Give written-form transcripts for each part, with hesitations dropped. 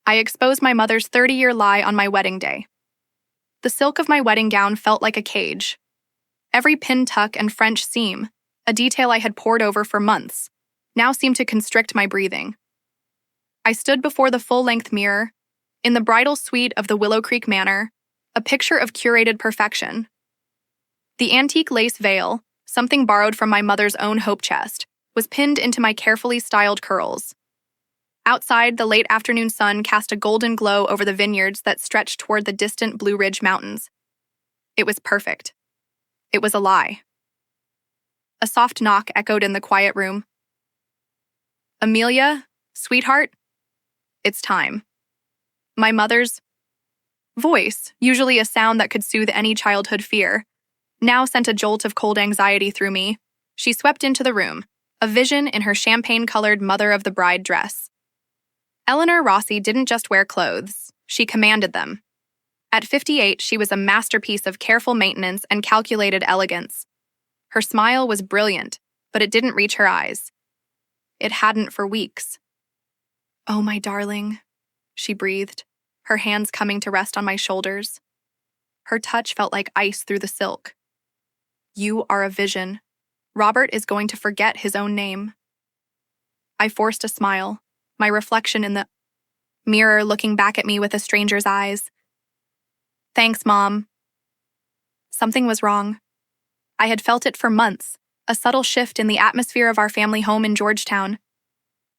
I exposed my mother's 30-year lie on my wedding day. The silk of my wedding gown felt like a cage. Every pin tuck and French seam, a detail I had pored over for months, now seemed to constrict my breathing. I stood before the full-length mirror, in the bridal suite of the Willow Creek Manor, a picture of curated perfection. The antique lace veil, something borrowed from my mother's own hope chest, was pinned into my carefully styled curls. Outside, the late afternoon sun cast a golden glow over the vineyards that stretched toward the distant Blue Ridge Mountains. It was perfect. It was a lie. A soft knock echoed in the quiet room. "Amelia, sweetheart, it's time." My mother's voice, usually a sound that could soothe any childhood fear, now sent a jolt of cold anxiety through me. She swept into the room, a vision in her champagne-colored mother-of-the-bride dress. Amelia Rossi didn't just wear clothes, she commanded them. At 58, she was a masterpiece of careful maintenance and calculated elegance. Her smile was brilliant, but it didn't reach her eyes. It hadn't for weeks. "Oh, my darling," she breathed, her hands coming to rest on my shoulders. Her touch felt like ice through the silk. "You are a vision. Robert is going to forget his own name." I forced a smile, my reflection in the mirror looking back at me with a stranger's eyes. "Thanks, Mom." Something was wrong. I had felt it for months, a subtle shift in the atmosphere of our family home in Georgetown.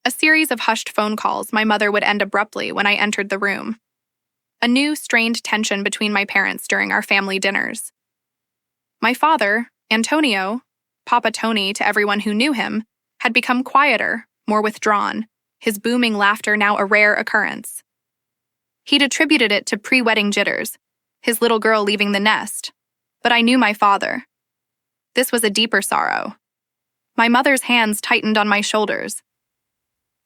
A series of hushed phone calls my mother would end abruptly when I entered the room. A new, strained tension between my parents during our family dinners. My father, Antonio, Papa Tony to everyone who knew him, had become quieter, more withdrawn, his booming laughter now a rare occurrence. He'd attributed it to pre-wedding jitters, his little girl leaving the nest, but I knew my father. This was a deeper sorrow. My mother's hands tightened on my shoulders.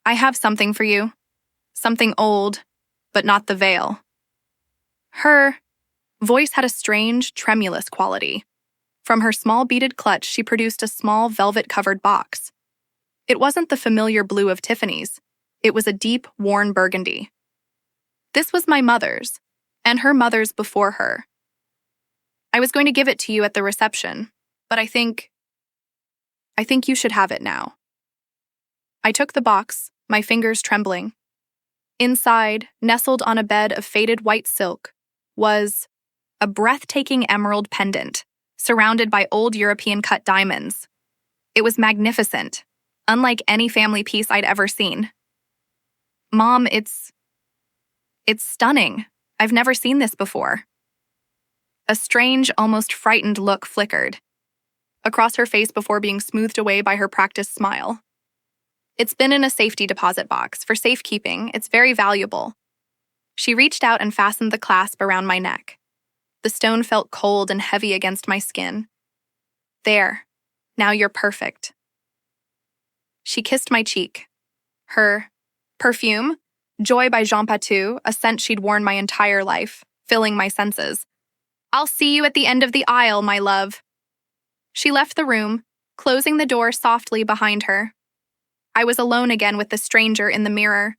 "I have something for you. Something old, but not the veil." Her voice had a strange, tremulous quality. From her small beaded clutch, she produced a small, velvet-covered box. It wasn't the familiar blue of Tiffany's. It was a deep, worn burgundy. This was my mother's, and her mother's before her. "I was going to give it to you at the reception, but I think you should have it now." I took the box, my fingers trembling. Inside, nestled on a bed of faded white silk, was a breathtaking emerald pendant, surrounded by old European-cut diamonds. It was magnificent, unlike any family piece I'd ever seen. "Mom, it's stunning. I've never seen this before." A strange, almost frightened look flickered across her face before being smoothed away by her practiced smile. "It's been in a safety deposit box for safekeeping. It's very valuable." She reached out and fastened the clasp around my neck. The stone felt cold and heavy against my skin. "There. Now you're perfect." She kissed my cheek. Her perfume, Joy by Jean Patou, a scent she'd worn my entire life, filling my senses. "I'll see you at the end of the aisle, my love." She left the room, closing the door softly behind her. I was alone again with the stranger in the mirror.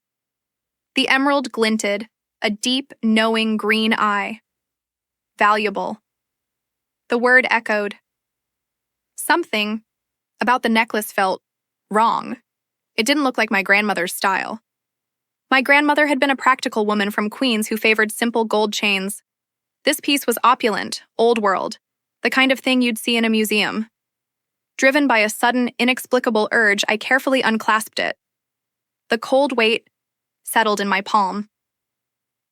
The emerald glinted, a deep, knowing green eye. Valuable. The word echoed. Something about the necklace felt wrong. It didn't look like my grandmother's style. My grandmother had been a practical woman from Queens who favored simple gold chains. This piece was opulent, old world, the kind of thing you'd see in a museum. Driven by a sudden, inexplicable urge, I carefully unclasped it. The cold weight settled in my palm.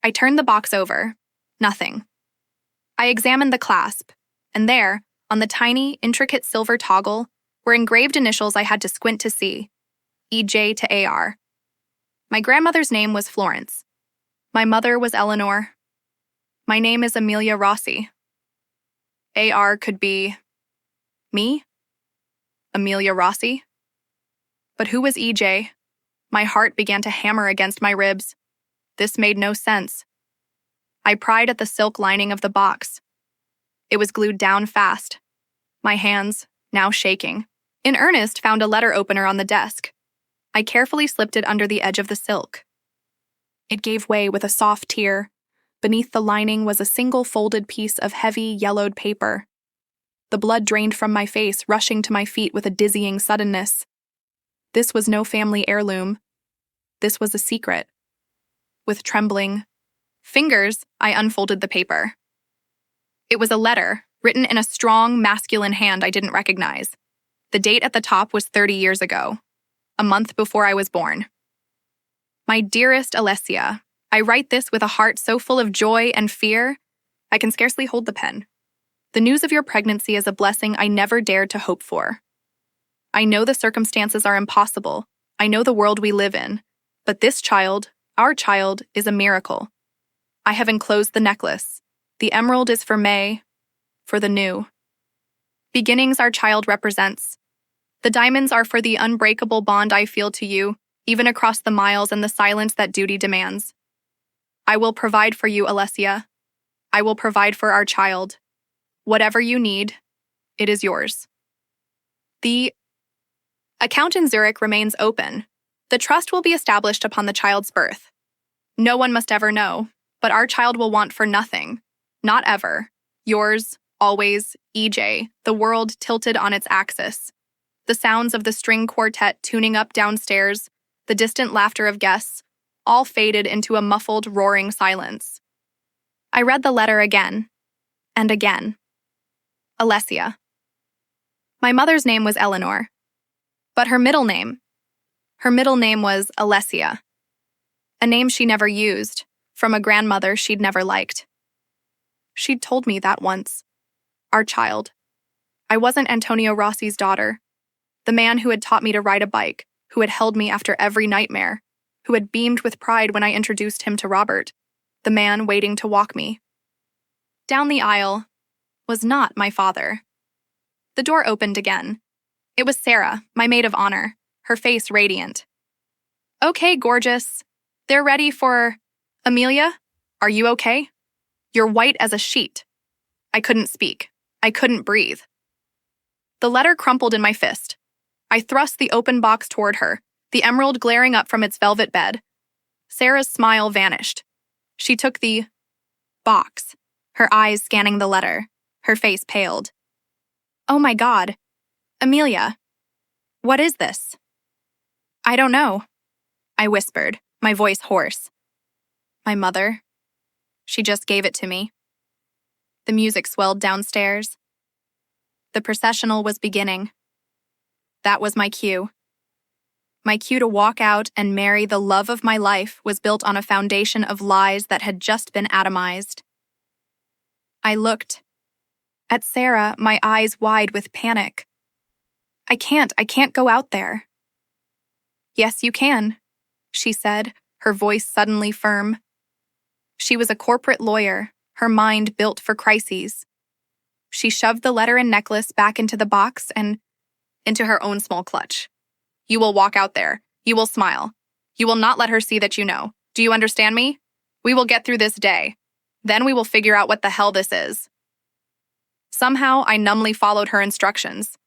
I turned the box over. Nothing. I examined the clasp, and there, on the tiny, intricate silver toggle, were engraved initials I had to squint to see. EJ to AR. My grandmother's name was Florence. My mother was Eleanor. My name is Amelia Rossi. AR could be me? Amelia Rossi? But who was EJ? My heart began to hammer against my ribs. This made no sense. I pried at the silk lining of the box. It was glued down fast. My hands, now shaking, in earnest, found a letter opener on the desk. I carefully slipped it under the edge of the silk. It gave way with a soft tear. Beneath the lining was a single folded piece of heavy, yellowed paper. The blood drained from my face, rushing to my feet with a dizzying suddenness. This was no family heirloom. This was a secret. With trembling fingers, I unfolded the paper. It was a letter, written in a strong, masculine hand I didn't recognize. The date at the top was 30 years ago, a month before I was born. My dearest Alessia, I write this with a heart so full of joy and fear, I can scarcely hold the pen. The news of your pregnancy is a blessing I never dared to hope for. I know the circumstances are impossible. I know the world we live in. But this child, our child, is a miracle. I have enclosed the necklace. The emerald is for May, for the new. Beginnings our child represents. The diamonds are for the unbreakable bond I feel to you, even across the miles and the silence that duty demands. I will provide for you, Alessia. I will provide for our child. Whatever you need, it is yours. The account in Zurich remains open. The trust will be established upon the child's birth. No one must ever know, but our child will want for nothing. Not ever. Yours, always, EJ, the world tilted on its axis. The sounds of the string quartet tuning up downstairs, the distant laughter of guests, all faded into a muffled, roaring silence. I read the letter again, and again. Alessia. My mother's name was Eleanor, but her middle name was Alessia, a name she never used, from a grandmother she'd never liked. She'd told me that once. Our child. I wasn't Antonio Rossi's daughter, the man who had taught me to ride a bike, who had held me after every nightmare, who had beamed with pride when I introduced him to Robert, the man waiting to walk me. Down the aisle was not my father. The door opened again. It was Sarah, my maid of honor, her face radiant. Okay, gorgeous. They're ready for... Amelia, are you okay? You're white as a sheet. I couldn't speak. I couldn't breathe. The letter crumpled in my fist. I thrust the open box toward her, the emerald glaring up from its velvet bed. Sarah's smile vanished. She took the box, her eyes scanning the letter. Her face paled. Oh my God. Amelia. What is this? I don't know. I whispered, my voice hoarse. My mother. She just gave it to me. The music swelled downstairs. The processional was beginning. That was my cue. My cue to walk out and marry the love of my life was built on a foundation of lies that had just been atomized. I looked at Sarah, my eyes wide with panic. I can't go out there. Yes, you can, she said, her voice suddenly firm. She was a corporate lawyer, her mind built for crises. She shoved the letter and necklace back into the box and into her own small clutch. You will walk out there. You will smile. You will not let her see that you know. Do you understand me? We will get through this day. Then we will figure out what the hell this is. Somehow, I numbly followed her instructions.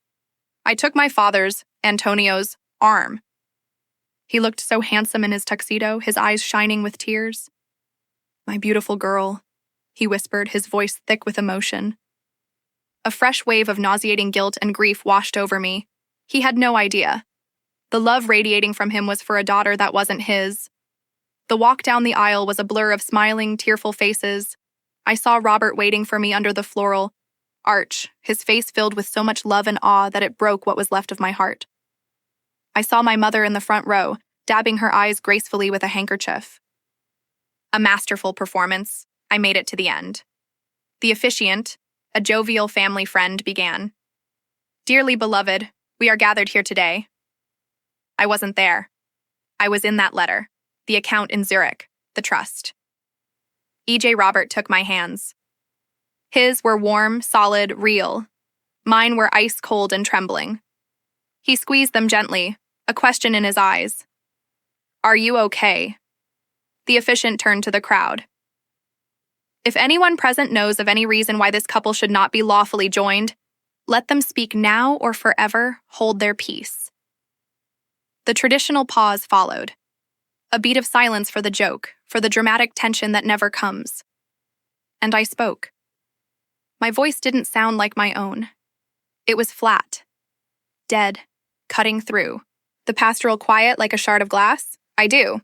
I took my father's, Antonio's, arm. He looked so handsome in his tuxedo, his eyes shining with tears. My beautiful girl, he whispered, his voice thick with emotion. A fresh wave of nauseating guilt and grief washed over me. He had no idea. The love radiating from him was for a daughter that wasn't his. The walk down the aisle was a blur of smiling, tearful faces. I saw Robert waiting for me under the floral arch, his face filled with so much love and awe that it broke what was left of my heart. I saw my mother in the front row, dabbing her eyes gracefully with a handkerchief. A masterful performance. I made it to the end. The officiant, a jovial family friend, began. Dearly beloved, we are gathered here today. I wasn't there. I was in that letter, the account in Zurich, the trust. E.J. Robert took my hands. His were warm, solid, real. Mine were ice-cold and trembling. He squeezed them gently, a question in his eyes. Are you okay? The officiant turned to the crowd. If anyone present knows of any reason why this couple should not be lawfully joined, let them speak now or forever hold their peace. The traditional pause followed. A beat of silence for the joke, for the dramatic tension that never comes. And I spoke. My voice didn't sound like my own. It was flat, dead, cutting through. The pastoral quiet like a shard of glass? I do.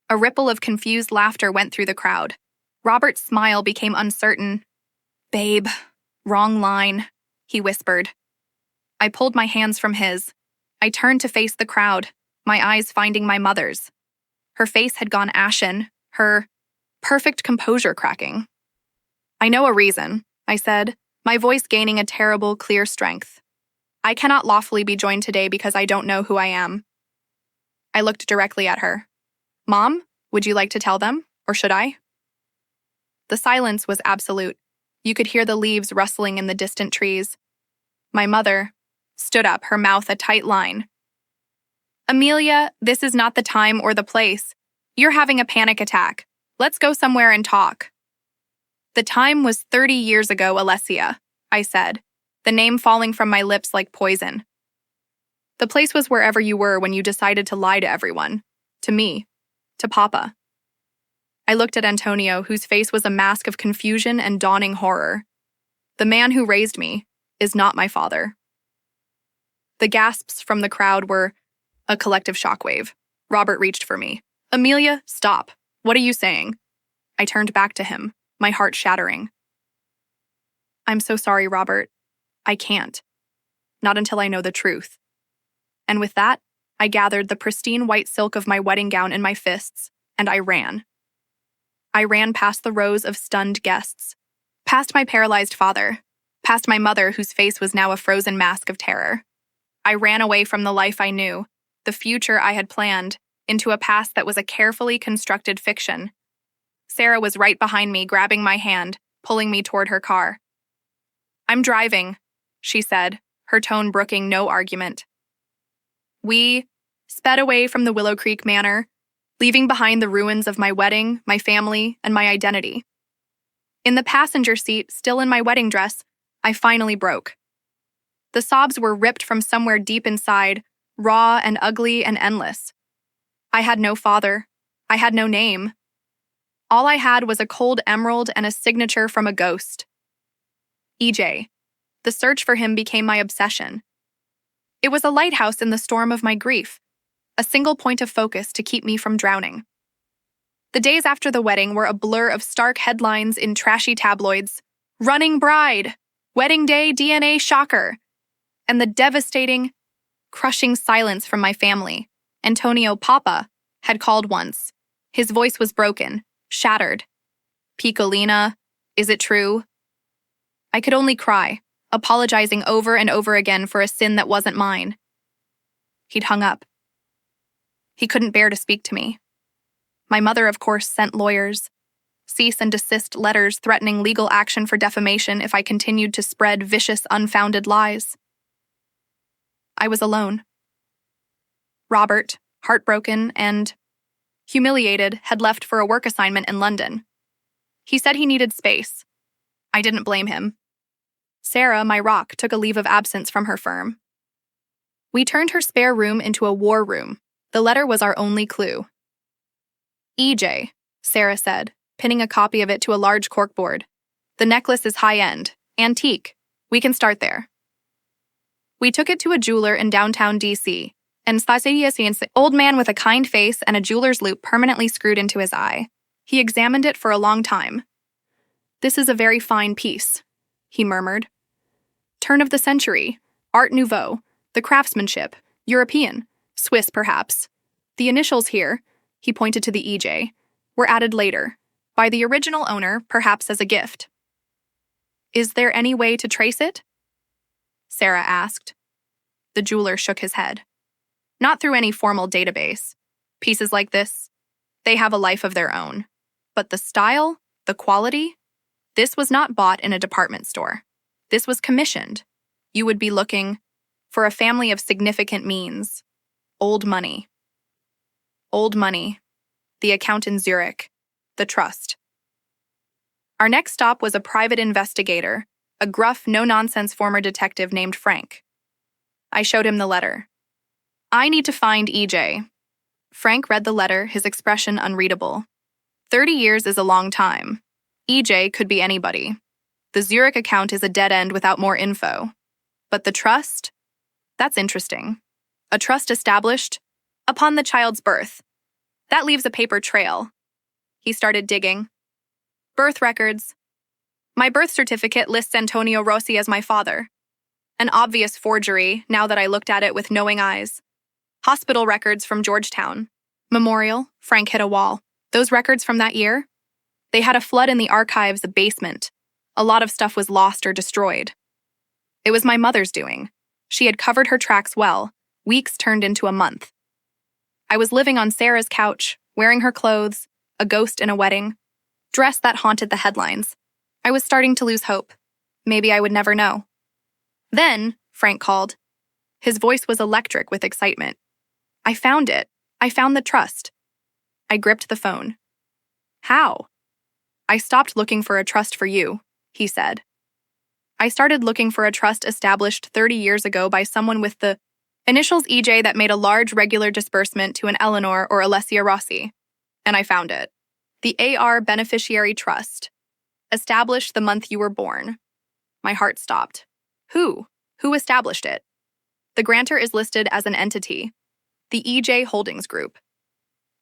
A ripple of confused laughter went through the crowd. Robert's smile became uncertain. Babe, wrong line, he whispered. I pulled my hands from his. I turned to face the crowd, my eyes finding my mother's. Her face had gone ashen, her perfect composure cracking. I know a reason, I said, my voice gaining a terrible, clear strength. I cannot lawfully be joined today because I don't know who I am. I looked directly at her. Mom, would you like to tell them, or should I? The silence was absolute. You could hear the leaves rustling in the distant trees. My mother stood up, her mouth a tight line. Amelia, this is not the time or the place. You're having a panic attack. Let's go somewhere and talk. The time was 30 years ago, Alessia, I said, the name falling from my lips like poison. The place was wherever you were when you decided to lie to everyone. To me. To Papa. I looked at Antonio, whose face was a mask of confusion and dawning horror. The man who raised me is not my father. The gasps from the crowd were a collective shockwave. Robert reached for me. Amelia, stop. What are you saying? I turned back to him, my heart shattering. I'm so sorry, Robert. I can't. Not until I know the truth. And with that, I gathered the pristine white silk of my wedding gown in my fists, and I ran. I ran past the rows of stunned guests, past my paralyzed father, past my mother whose face was now a frozen mask of terror. I ran away from the life I knew, the future I had planned, into a past that was a carefully constructed fiction. Sarah was right behind me, grabbing my hand, pulling me toward her car. I'm driving, she said, her tone brooking no argument. We sped away from the Willow Creek Manor, leaving behind the ruins of my wedding, my family, and my identity. In the passenger seat, still in my wedding dress, I finally broke. The sobs were ripped from somewhere deep inside, raw and ugly and endless. I had no father. I had no name. All I had was a cold emerald and a signature from a ghost. EJ. The search for him became my obsession. It was a lighthouse in the storm of my grief, a single point of focus to keep me from drowning. The days after the wedding were a blur of stark headlines in trashy tabloids. Running bride, wedding day DNA shocker, and the devastating, crushing silence from my family. Antonio Papa had called once. His voice was broken, shattered. Piccolina, is it true? I could only cry, apologizing over and over again for a sin that wasn't mine. He'd hung up. He couldn't bear to speak to me. My mother, of course, sent lawyers, cease and desist letters threatening legal action for defamation if I continued to spread vicious, unfounded lies. I was alone. Robert, heartbroken and humiliated, had left for a work assignment in London. He said he needed space. I didn't blame him. Sarah, my rock, took a leave of absence from her firm. We turned her spare room into a war room. The letter was our only clue. EJ, Sarah said, pinning a copy of it to a large corkboard. The necklace is high-end, antique. We can start there. We took it to a jeweler in downtown D.C., and an old man with a kind face and a jeweler's loop permanently screwed into his eye. He examined it for a long time. This is a very fine piece, he murmured. Turn of the century, Art Nouveau, the craftsmanship, European, Swiss perhaps. The initials here, he pointed to the EJ, were added later, by the original owner, perhaps as a gift. Is there any way to trace it? Sarah asked. The jeweler shook his head. Not through any formal database. Pieces like this, they have a life of their own. But the style, the quality, this was not bought in a department store. This was commissioned. You would be looking for a family of significant means. Old money. Old money. The account in Zurich. The trust. Our next stop was a private investigator, a gruff, no-nonsense former detective named Frank. I showed him the letter. I need to find EJ. Frank read the letter, his expression unreadable. 30 years is a long time. EJ could be anybody. The Zurich account is a dead end without more info. But the trust? That's interesting. A trust established upon the child's birth. That leaves a paper trail. He started digging. Birth records. My birth certificate lists Antonio Rossi as my father. An obvious forgery, now that I looked at it with knowing eyes. Hospital records from Georgetown. Memorial, Frank hit a wall. Those records from that year? They had a flood in the archives, a basement. A lot of stuff was lost or destroyed. It was my mother's doing. She had covered her tracks well. Weeks turned into a month. I was living on Sarah's couch, wearing her clothes, a ghost in a wedding, dress that haunted the headlines. I was starting to lose hope. Maybe I would never know. Then, Frank called. His voice was electric with excitement. I found it. I found the trust. I gripped the phone. How? I stopped looking for a trust for you, he said. I started looking for a trust established 30 years ago by someone with the initials EJ that made a large regular disbursement to an Eleanor or Amelia Rossi. And I found it. The AR Beneficiary Trust. Established the month you were born. My heart stopped. Who? Who established it? The grantor is listed as an entity, the EJ Holdings Group.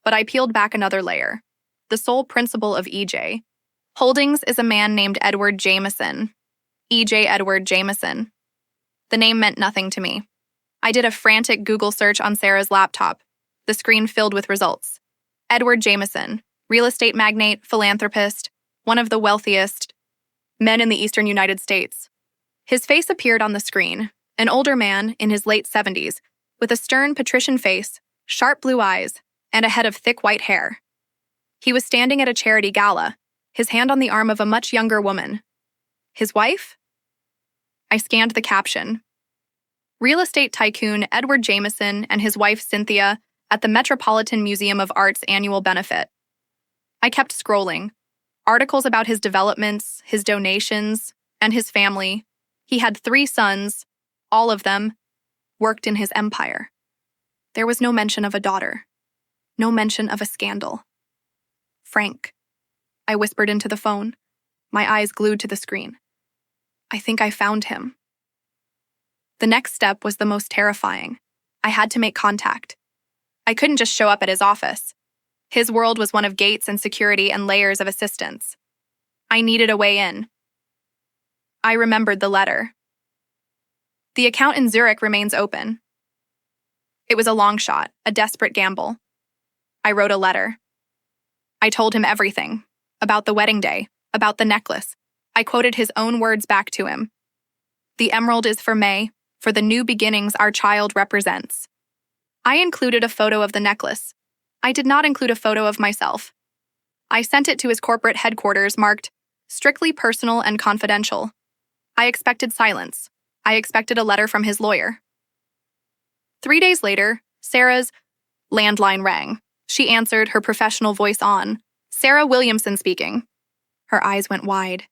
But I peeled back another layer. The sole principal of EJ Holdings is a man named Edward Jameson. EJ Edward Jameson. The name meant nothing to me. I did a frantic Google search on Sarah's laptop, the screen filled with results. Edward Jameson, real estate magnate, philanthropist, one of the wealthiest men in the eastern United States. His face appeared on the screen, an older man in his late 70s, with a stern patrician face, sharp blue eyes, and a head of thick white hair. He was standing at a charity gala, his hand on the arm of a much younger woman. His wife? I scanned the caption. Real estate tycoon Edward Jameson and his wife Cynthia at the Metropolitan Museum of Art's annual benefit. I kept scrolling. Articles about his developments, his donations, and his family. He had 3 sons, all of them worked in his empire. There was no mention of a daughter. No mention of a scandal. Frank. I whispered into the phone, my eyes glued to the screen. I think I found him. The next step was the most terrifying. I had to make contact. I couldn't just show up at his office. His world was one of gates and security and layers of assistance. I needed a way in. I remembered the letter. The account in Zurich remains open. It was a long shot, a desperate gamble. I wrote a letter. I told him everything, about the wedding day, about the necklace. I quoted his own words back to him. The emerald is for May, for the new beginnings our child represents. I included a photo of the necklace. I did not include a photo of myself. I sent it to his corporate headquarters marked, strictly personal and confidential. I expected silence. I expected a letter from his lawyer. 3 days later, Sarah's landline rang. She answered, her professional voice on. Sarah Williamson speaking. Her eyes went wide.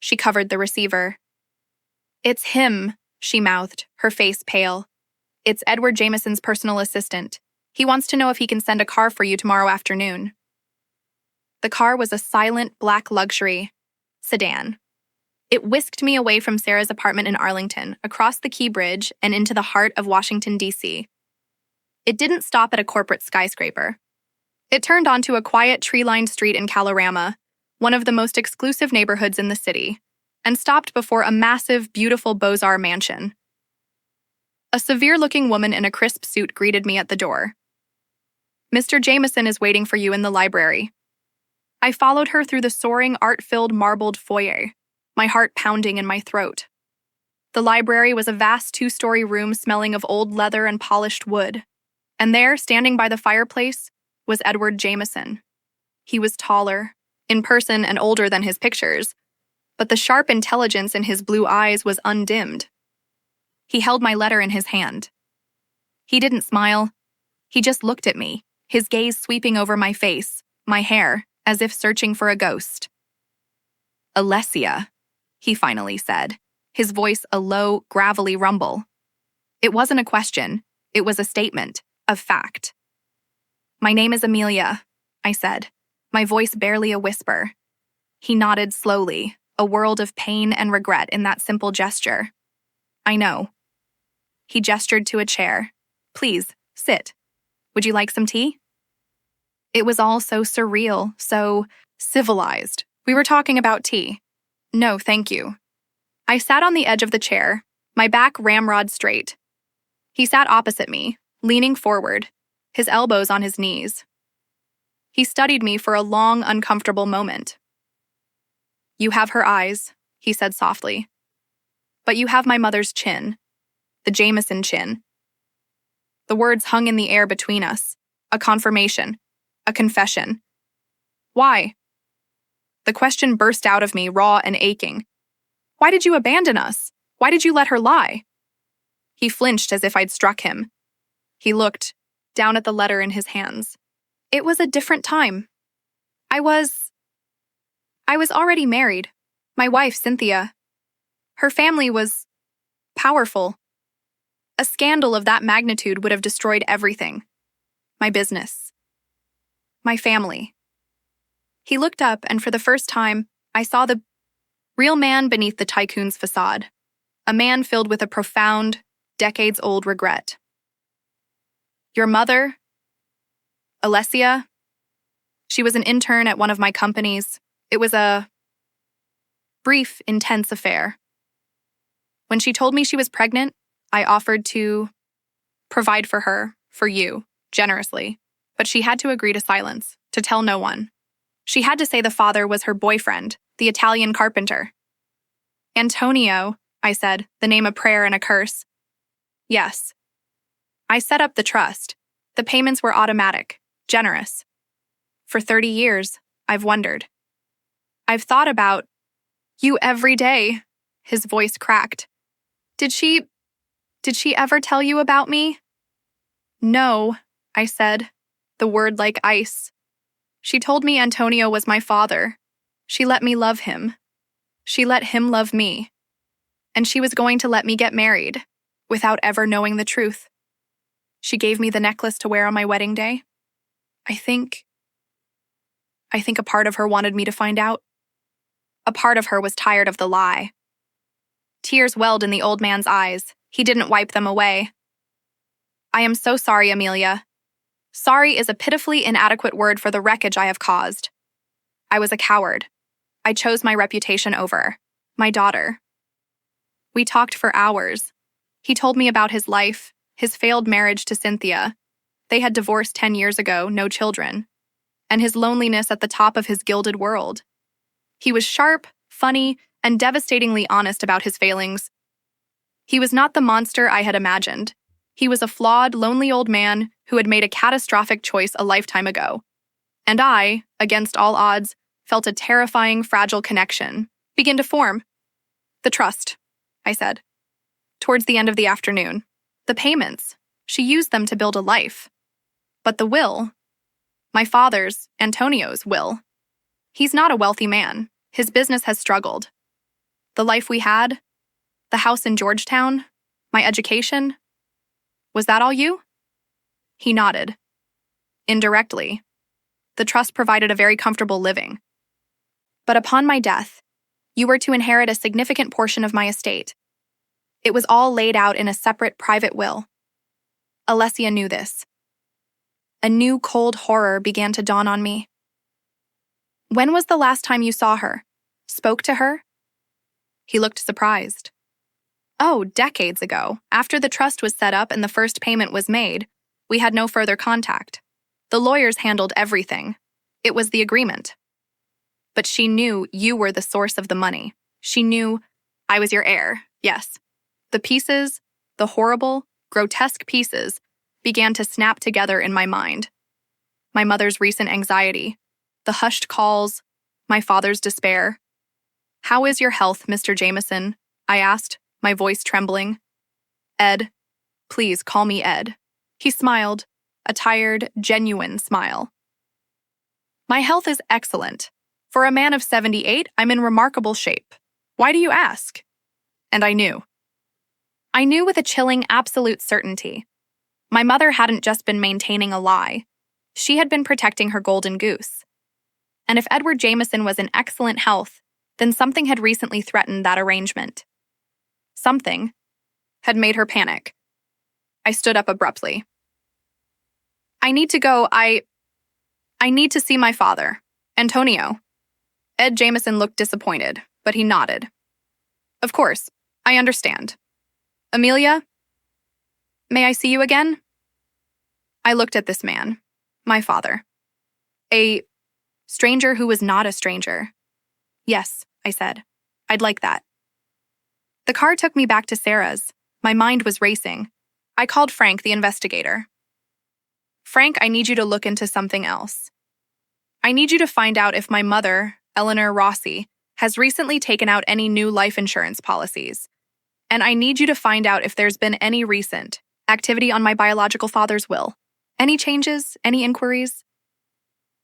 She covered the receiver. It's him, she mouthed, her face pale. It's Edward Jameson's personal assistant. He wants to know if he can send a car for you tomorrow afternoon. The car was a silent black luxury sedan. It whisked me away from Sarah's apartment in Arlington, across the Key Bridge, and into the heart of Washington, D.C. It didn't stop at a corporate skyscraper. It turned onto a quiet tree-lined street in Kalorama, one of the most exclusive neighborhoods in the city, and stopped before a massive, beautiful Beaux-Arts mansion. A severe-looking woman in a crisp suit greeted me at the door. Mr. Jameson is waiting for you in the library. I followed her through the soaring, art-filled marbled foyer, my heart pounding in my throat. The library was a vast 2-story room smelling of old leather and polished wood. And there, standing by the fireplace, was Edward Jameson. He was taller, in person and older than his pictures, but the sharp intelligence in his blue eyes was undimmed. He held my letter in his hand. He didn't smile. He just looked at me, his gaze sweeping over my face, my hair, as if searching for a ghost. Alessia, he finally said, his voice a low, gravelly rumble. It wasn't a question. It was a statement, of fact. My name is Amelia, I said, my voice barely a whisper. He nodded slowly, a world of pain and regret in that simple gesture. I know. He gestured to a chair. Please, sit. Would you like some tea? It was all so surreal, so civilized. We were talking about tea. No, thank you. I sat on the edge of the chair, my back ramrod straight. He sat opposite me, leaning forward, his elbows on his knees. He studied me for a long, uncomfortable moment. You have her eyes, he said softly. But you have my mother's chin, the Jameson chin. The words hung in the air between us, a confirmation, a confession. Why? The question burst out of me, raw and aching. Why did you abandon us? Why did you let her lie? He flinched as if I'd struck him. He looked down at the letter in his hands. It was a different time. I was already married. My wife, Cynthia. Her family was powerful. A scandal of that magnitude would have destroyed everything. My business. My family. He looked up, and for the first time, I saw the real man beneath the tycoon's facade. A man filled with a profound, decades-old regret. Your mother, Alessia, she was an intern at one of my companies. It was a brief, intense affair. When she told me she was pregnant, I offered to provide for her, for you, generously. But she had to agree to silence, to tell no one. She had to say the father was her boyfriend, the Italian carpenter. Antonio, I said, the name a prayer and a curse. Yes. I set up the trust. The payments were automatic, generous. For 30 years, I've wondered. I've thought about you every day. His voice cracked. Did she ever tell you about me? No, I said, the word like ice. She told me Antonio was my father. She let me love him. She let him love me. And she was going to let me get married, without ever knowing the truth. She gave me the necklace to wear on my wedding day. I think a part of her wanted me to find out. A part of her was tired of the lie. Tears welled in the old man's eyes. He didn't wipe them away. I am so sorry, Amelia. Sorry is a pitifully inadequate word for the wreckage I have caused. I was a coward. I chose my reputation over my daughter. We talked for hours. He told me about his life, his failed marriage to Cynthia. They had divorced 10 years ago, no children. And his loneliness at the top of his gilded world. He was sharp, funny, and devastatingly honest about his failings. He was not the monster I had imagined. He was a flawed, lonely old man who had made a catastrophic choice a lifetime ago. And I, against all odds, felt a terrifying, fragile connection begin to form. The trust, I said. Towards the end of the afternoon. The payments. She used them to build a life. But the will, my father's, Antonio's will. He's not a wealthy man. His business has struggled. The life we had, the house in Georgetown, my education, was that all you? He nodded. Indirectly. The trust provided a very comfortable living. But upon my death, you were to inherit a significant portion of my estate. It was all laid out in a separate private will. Alessia knew this. A new cold horror began to dawn on me. When was the last time you saw her? Spoke to her? He looked surprised. Oh, decades ago, after the trust was set up and the first payment was made, we had no further contact. The lawyers handled everything. It was the agreement. But she knew you were the source of the money. She knew I was your heir, yes. The pieces, the horrible, grotesque pieces, began to snap together in my mind. My mother's recent anxiety, the hushed calls, my father's despair. How is your health, Mr. Jameson? I asked, my voice trembling. Ed. Please call me Ed. He smiled, a tired, genuine smile. My health is excellent. For a man of 78, I'm in remarkable shape. Why do you ask? And I knew. I knew with a chilling, absolute certainty. My mother hadn't just been maintaining a lie. She had been protecting her golden goose. And if Edward Jameson was in excellent health, then something had recently threatened that arrangement. Something had made her panic. I stood up abruptly. I need to go. I need to see my father, Antonio. Ed Jameson looked disappointed, but he nodded. Of course, I understand. Amelia, may I see you again? I looked at this man, my father. A stranger who was not a stranger. Yes, I said. I'd like that. The car took me back to Sarah's. My mind was racing. I called Frank, the investigator. Frank, I need you to look into something else. I need you to find out if my mother, Amelia Rossi, has recently taken out any new life insurance policies. And I need you to find out if there's been any recent activity on my biological father's will. Any changes? Any inquiries?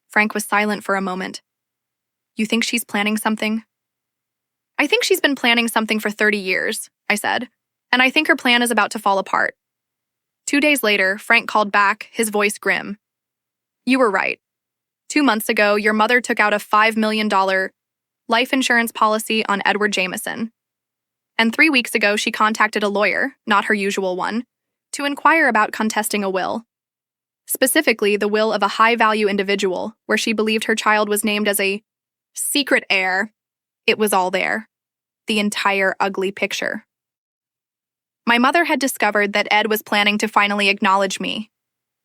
Frank was silent for a moment. You think she's planning something? I think she's been planning something for 30 years, I said, and I think her plan is about to fall apart. 2 days later, Frank called back, his voice grim. You were right. 2 months ago, your mother took out a $5 million life insurance policy on Edward Jameson. And 3 weeks ago, she contacted a lawyer, not her usual one, to inquire about contesting a will. Specifically, the will of a high-value individual, where she believed her child was named as a secret heir. It was all there. The entire ugly picture. My mother had discovered that Ed was planning to finally acknowledge me,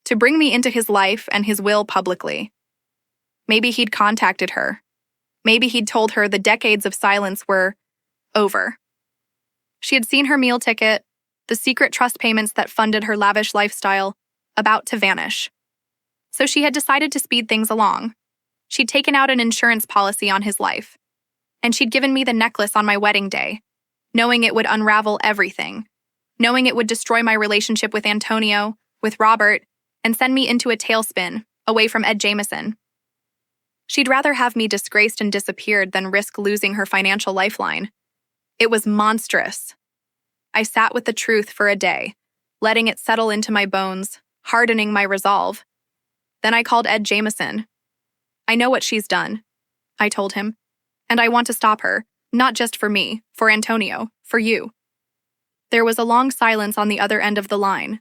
to bring me into his life and his will publicly. Maybe he'd contacted her. Maybe he'd told her the decades of silence were over. She had seen her meal ticket, the secret trust payments that funded her lavish lifestyle, about to vanish. So she had decided to speed things along. She'd taken out an insurance policy on his life, and she'd given me the necklace on my wedding day, knowing it would unravel everything, knowing it would destroy my relationship with Antonio, with Robert, and send me into a tailspin, away from Ed Jameson. She'd rather have me disgraced and disappeared than risk losing her financial lifeline. It was monstrous. I sat with the truth for a day, letting it settle into my bones, hardening my resolve. Then I called Ed Jameson. I know what she's done, I told him, and I want to stop her, not just for me, for Antonio, for you. There was a long silence on the other end of the line.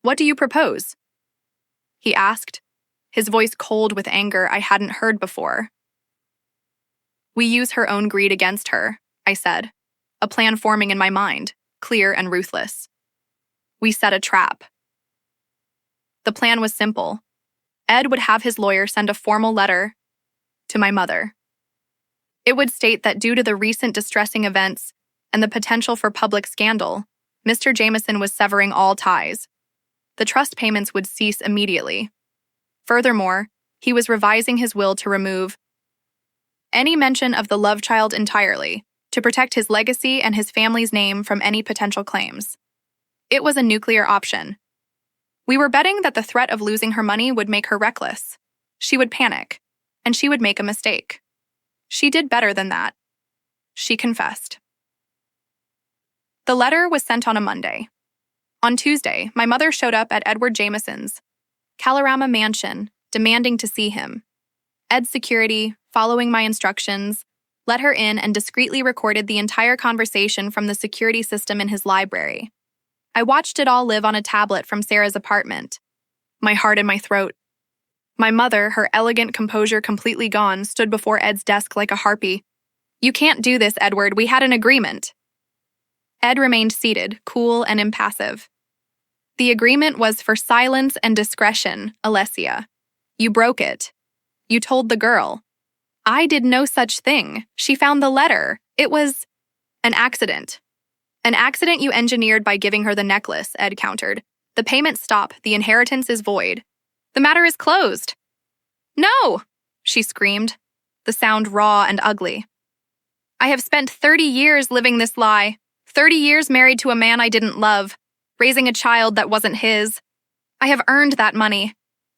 What do you propose? He asked, his voice cold with anger I hadn't heard before. We use her own greed against her, I said, a plan forming in my mind, clear and ruthless. We set a trap. The plan was simple. Ed would have his lawyer send a formal letter to my mother. It would state that due to the recent distressing events and the potential for public scandal, Mr. Jameson was severing all ties. The trust payments would cease immediately. Furthermore, he was revising his will to remove any mention of the love child entirely, to protect his legacy and his family's name from any potential claims. It was a nuclear option. We were betting that the threat of losing her money would make her reckless. She would panic, and she would make a mistake. She did better than that. She confessed. The letter was sent on a Monday. On Tuesday, my mother showed up at Edward Jameson's Kalorama mansion, demanding to see him. Ed's security, following my instructions, let her in and discreetly recorded the entire conversation from the security system in his library. I watched it all live on a tablet from Sarah's apartment, my heart in my throat. My mother, her elegant composure completely gone, stood before Ed's desk like a harpy. You can't do this, Edward. We had an agreement. Ed remained seated, cool and impassive. The agreement was for silence and discretion, Alessia. You broke it. You told the girl. I did no such thing. She found the letter. It was an accident. An accident you engineered by giving her the necklace, Ed countered. The payments stop. The inheritance is void. The matter is closed. No, she screamed, the sound raw and ugly. I have spent 30 years living this lie. 30 years married to a man I didn't love, raising a child that wasn't his. I have earned that money.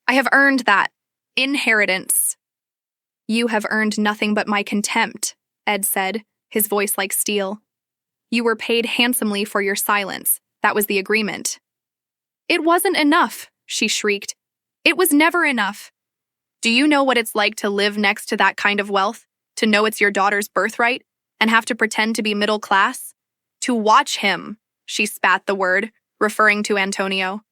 I have earned that inheritance. You have earned nothing but my contempt, Ed said, his voice like steel. You were paid handsomely for your silence. That was the agreement. It wasn't enough, she shrieked. It was never enough. Do you know what it's like to live next to that kind of wealth? To know it's your daughter's birthright and have to pretend to be middle class? To watch him, she spat the word, referring to Antonio,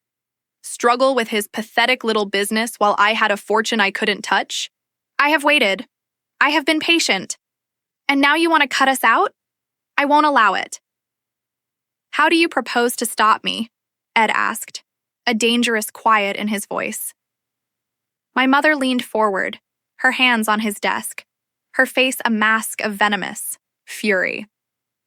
struggle with his pathetic little business while I had a fortune I couldn't touch? I have waited. I have been patient. And now you want to cut us out? I won't allow it. How do you propose to stop me? Ed asked, a dangerous quiet in his voice. My mother leaned forward, her hands on his desk, her face a mask of venomous fury.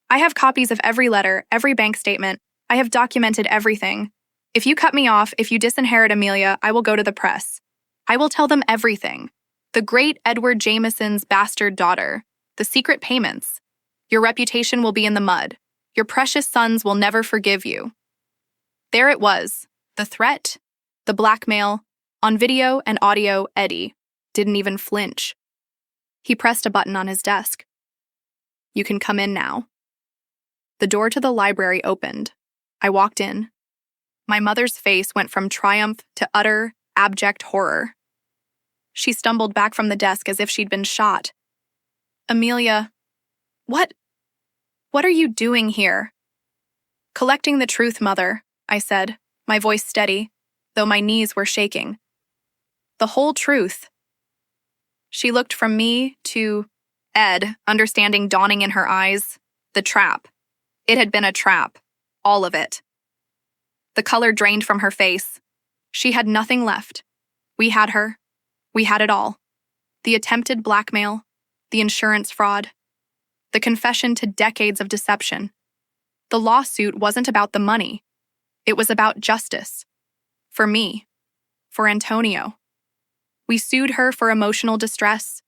I have copies of every letter, every bank statement. I have documented everything. If you cut me off, if you disinherit Amelia, I will go to the press. I will tell them everything. The great Edward Jameson's bastard daughter, the secret payments. Your reputation will be in the mud. Your precious sons will never forgive you. There it was, the threat, the blackmail. On video and audio, Eddie didn't even flinch. He pressed a button on his desk. You can come in now. The door to the library opened. I walked in. My mother's face went from triumph to utter, abject horror. She stumbled back from the desk as if she'd been shot. Amelia, what are you doing here? Collecting the truth, Mother, I said, my voice steady, though my knees were shaking. The whole truth. She looked from me to Ed, understanding dawning in her eyes. The trap. It had been a trap. All of it. The color drained from her face. She had nothing left. We had her. We had it all. The attempted blackmail, the insurance fraud, the confession to decades of deception. The lawsuit wasn't about the money. It was about justice. For me. For Antonio. We sued her for emotional distress,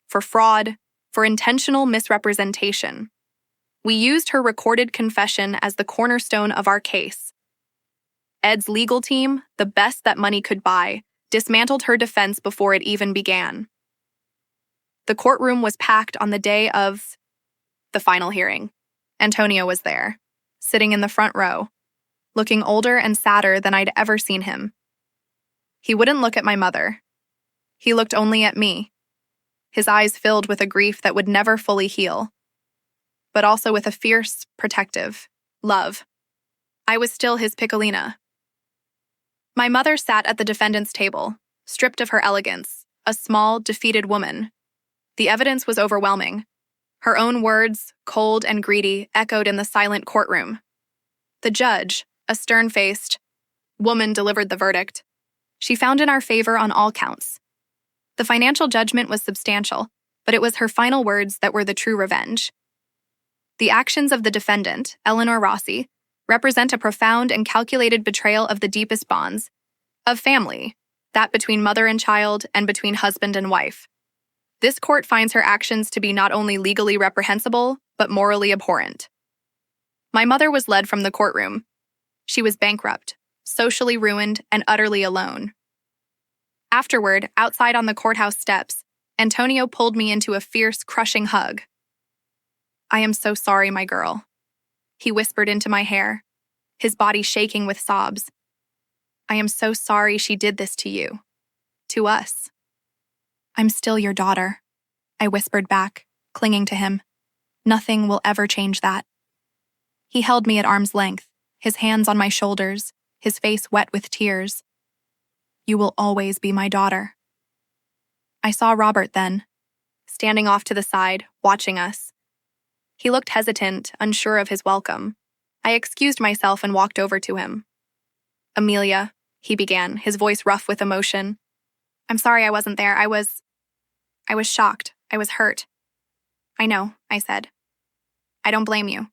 for fraud, for intentional misrepresentation. We used her recorded confession as the cornerstone of our case. Ed's legal team, the best that money could buy, dismantled her defense before it even began. The courtroom was packed on the day of the final hearing. Antonio was there, sitting in the front row, looking older and sadder than I'd ever seen him. He wouldn't look at my mother. He looked only at me, his eyes filled with a grief that would never fully heal, but also with a fierce, protective love. I was still his Piccolina. My mother sat at the defendant's table, stripped of her elegance, a small, defeated woman. The evidence was overwhelming. Her own words, cold and greedy, echoed in the silent courtroom. The judge, a stern-faced woman, delivered the verdict. She found in our favor on all counts. The financial judgment was substantial, but it was her final words that were the true revenge. The actions of the defendant, Amelia Rossi, represent a profound and calculated betrayal of the deepest bonds, of family, that between mother and child and between husband and wife. This court finds her actions to be not only legally reprehensible, but morally abhorrent. My mother was led from the courtroom. She was bankrupt, socially ruined, and utterly alone. Afterward, outside on the courthouse steps, Antonio pulled me into a fierce, crushing hug. I am so sorry, my girl. He whispered into my hair, his body shaking with sobs. I am so sorry she did this to you. To us. I'm still your daughter, I whispered back, clinging to him. Nothing will ever change that. He held me at arm's length, his hands on my shoulders, his face wet with tears. You will always be my daughter. I saw Robert then, standing off to the side, watching us. He looked hesitant, unsure of his welcome. I excused myself and walked over to him. Amelia, he began, his voice rough with emotion. I'm sorry I wasn't there. I was shocked. I was hurt. I know, I said. I don't blame you.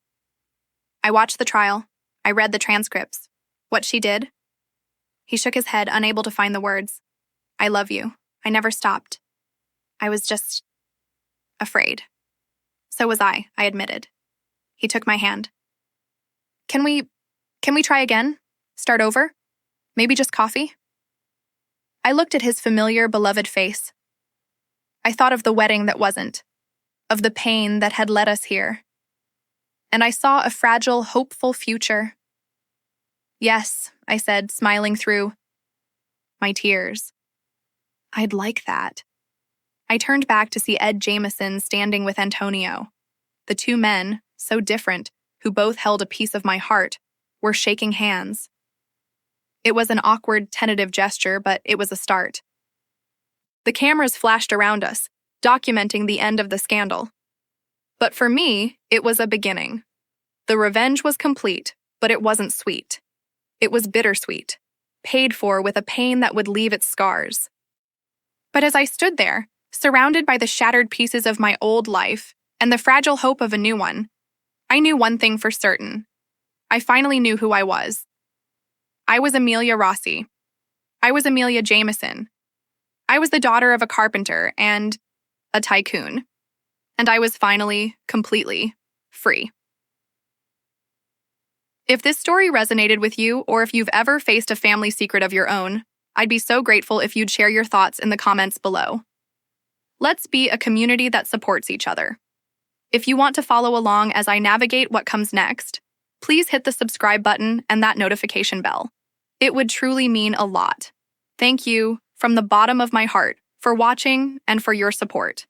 I watched the trial. I read the transcripts. What she did? He shook his head, unable to find the words. I love you. I never stopped. I was just afraid. So was I admitted. He took my hand. Can we try again? Start over? Maybe just coffee? I looked at his familiar, beloved face. I thought of the wedding that wasn't, of the pain that had led us here. And I saw a fragile, hopeful future. Yes, I said, smiling through my tears. I'd like that. I turned back to see Ed Jameson standing with Antonio. The two men, so different, who both held a piece of my heart, were shaking hands. It was an awkward, tentative gesture, but it was a start. The cameras flashed around us, documenting the end of the scandal. But for me, it was a beginning. The revenge was complete, but it wasn't sweet. It was bittersweet, paid for with a pain that would leave its scars. But as I stood there, surrounded by the shattered pieces of my old life and the fragile hope of a new one, I knew one thing for certain. I finally knew who I was. I was Amelia Rossi. I was Amelia Jameson. I was the daughter of a carpenter and a tycoon. And I was finally, completely, free. If this story resonated with you, or if you've ever faced a family secret of your own, I'd be so grateful if you'd share your thoughts in the comments below. Let's be a community that supports each other. If you want to follow along as I navigate what comes next, please hit the subscribe button and that notification bell. It would truly mean a lot. Thank you, from the bottom of my heart, for watching and for your support.